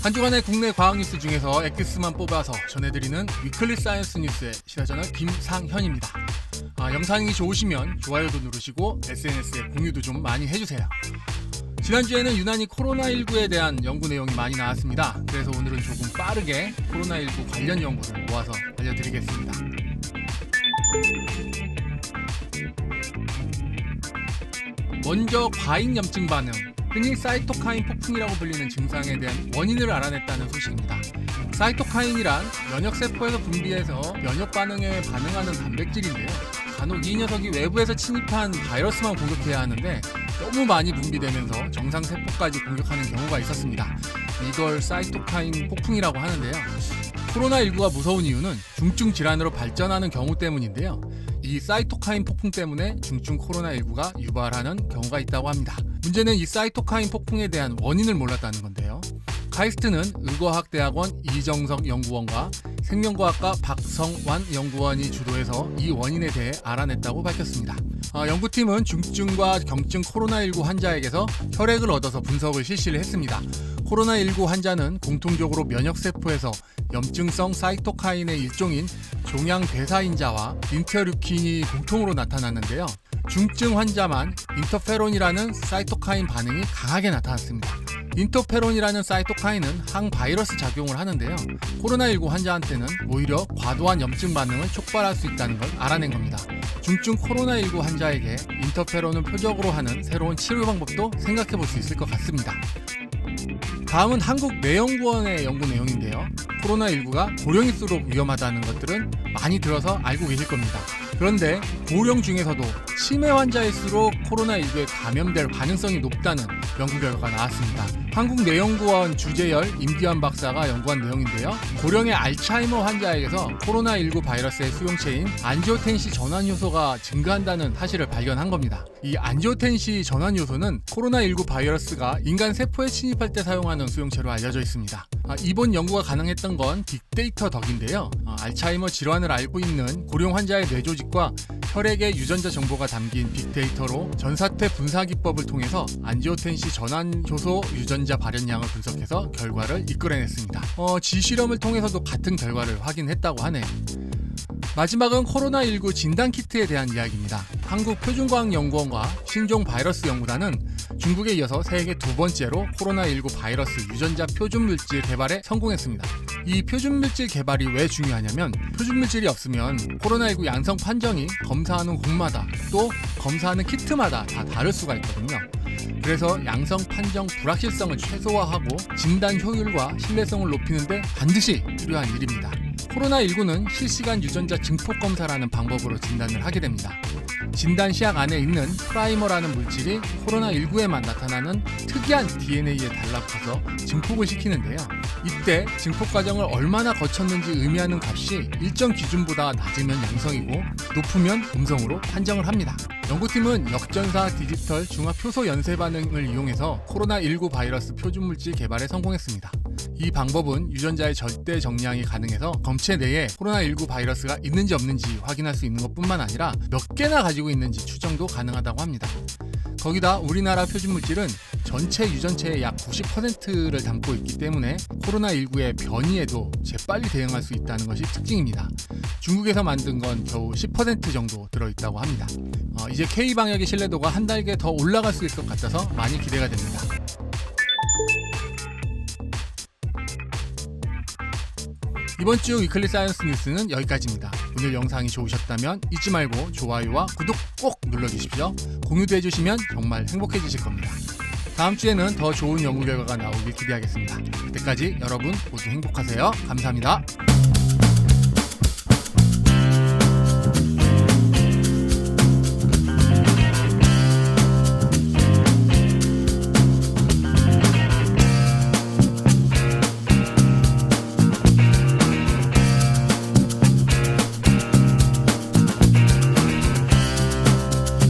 한 주간의 국내 과학 뉴스 중에서 엑기스만 뽑아서 전해드리는 위클리 사이언스 뉴스의 시사저널 김상현입니다. 영상이 좋으시면 좋아요도 누르시고 SNS에 공유도 좀 많이 해주세요. 지난주에는 유난히 코로나19에 대한 연구 내용이 많이 나왔습니다. 그래서 오늘은 조금 빠르게 코로나19 관련 연구를 모아서 알려드리겠습니다. 먼저 과잉염증 반응, 흔히 사이토카인 폭풍이라고 불리는 증상에 대한 원인을 알아냈다는 소식입니다. 사이토카인이란 면역세포에서 분비해서 면역 반응에 반응하는 단백질인데요. 간혹 이 녀석이 외부에서 침입한 바이러스만 공격해야 하는데 너무 많이 분비되면서 정상세포까지 공격하는 경우가 있었습니다. 이걸 사이토카인 폭풍이라고 하는데요. 코로나19가 무서운 이유는 중증 질환으로 발전하는 경우 때문인데요. 이 사이토카인 폭풍 때문에 중증 코로나19가 유발하는 경우가 있다고 합니다. 문제는 이 사이토카인 폭풍에 대한 원인을 몰랐다는 건데요. 카이스트는 의과학대학원 이정석 연구원과 생명과학과 박성완 연구원이 주도해서 이 원인에 대해 알아냈다고 밝혔습니다. 연구팀은 중증과 경증 코로나19 환자에게서 혈액을 얻어서 분석을 실시를 했습니다. 코로나19 환자는 공통적으로 면역세포에서 염증성 사이토카인의 일종인 종양대사인자와 인터류킨이 공통으로 나타났는데요. 중증 환자만 인터페론이라는 사이토카인 반응이 강하게 나타났습니다. 인터페론이라는 사이토카인은 항바이러스 작용을 하는데요. 코로나19 환자한테는 오히려 과도한 염증 반응을 촉발할 수 있다는 걸 알아낸 겁니다. 중증 코로나19 환자에게 인터페론을 표적으로 하는 새로운 치료 방법도 생각해 볼 수 있을 것 같습니다. 다음은 한국내연구원의 연구 내용인데요. 코로나19가 고령일수록 위험하다는 것들은 많이 들어서 알고 계실 겁니다. 그런데 고령 중에서도 치매 환자일수록 코로나19에 감염될 가능성이 높다는 연구 결과가 나왔습니다. 한국내연구원 주재열 임기환 박사가 연구한 내용인데요. 고령의 알츠하이머 환자에게서 코로나19 바이러스의 수용체인 안지오텐시 전환효소가 증가한다는 사실을 발견한 겁니다. 이 안지오텐시 전환효소는 코로나19 바이러스가 인간 세포에 침입할 때 사용하는 수용체로 알려져 있습니다. 이번 연구가 가능했던 건 빅데이터 덕인데요. 알츠하이머 질환을 앓고 있는 고령 환자의 뇌조직과 혈액의 유전자 정보가 담긴 빅데이터로 전사태 분사 기법을 통해서 안지오텐시 전환효소 유전자 발현량을 분석해서 결과를 이끌어냈습니다. 지실험을 통해서도 같은 결과를 확인했다고 하네요. 마지막은 코로나19 진단키트에 대한 이야기입니다. 한국표준과학연구원과 신종바이러스연구단은 중국에 이어서 세계 두 번째로 코로나19 바이러스 유전자 표준물질 개발에 성공했습니다. 이 표준물질 개발이 왜 중요하냐면 표준물질이 없으면 코로나19 양성 판정이 검사하는 곳마다 또 검사하는 키트마다 다 다를 수가 있거든요. 그래서 양성 판정 불확실성을 최소화하고 진단 효율과 신뢰성을 높이는 데 반드시 필요한 일입니다. 코로나19는 실시간 유전자 증폭 검사라는 방법으로 진단을 하게 됩니다. 진단 시약 안에 있는 프라이머라는 물질이 코로나19에만 나타나는 특이한 DNA에 달라붙어서 증폭을 시키는데요. 이때 증폭 과정을 얼마나 거쳤는지 의미하는 값이 일정 기준보다 낮으면 양성이고 높으면 음성으로 판정을 합니다. 연구팀은 역전사 디지털 중합효소 연쇄 반응을 이용해서 코로나19 바이러스 표준물질 개발에 성공했습니다. 이 방법은 유전자의 절대 정량이 가능해서 검체 내에 코로나19 바이러스가 있는지 없는지 확인할 수 있는 것뿐만 아니라 몇 개나 가지고 있는지 추정도 가능하다고 합니다. 거기다 우리나라 표준물질은 전체 유전체의 약 90%를 담고 있기 때문에 코로나19의 변이에도 재빨리 대응할 수 있다는 것이 특징입니다. 중국에서 만든 건 겨우 10% 정도 들어있다고 합니다. 이제 K방역의 신뢰도가 한 단계 더 올라갈 수 있을 것 같아서 많이 기대가 됩니다. 이번 주 위클리 사이언스 뉴스는 여기까지입니다. 오늘 영상이 좋으셨다면 잊지 말고 좋아요와 구독 꼭 눌러주십시오. 공유도 해주시면 정말 행복해지실 겁니다. 다음 주에는 더 좋은 연구 결과가 나오길 기대하겠습니다. 그때까지 여러분 모두 행복하세요. 감사합니다.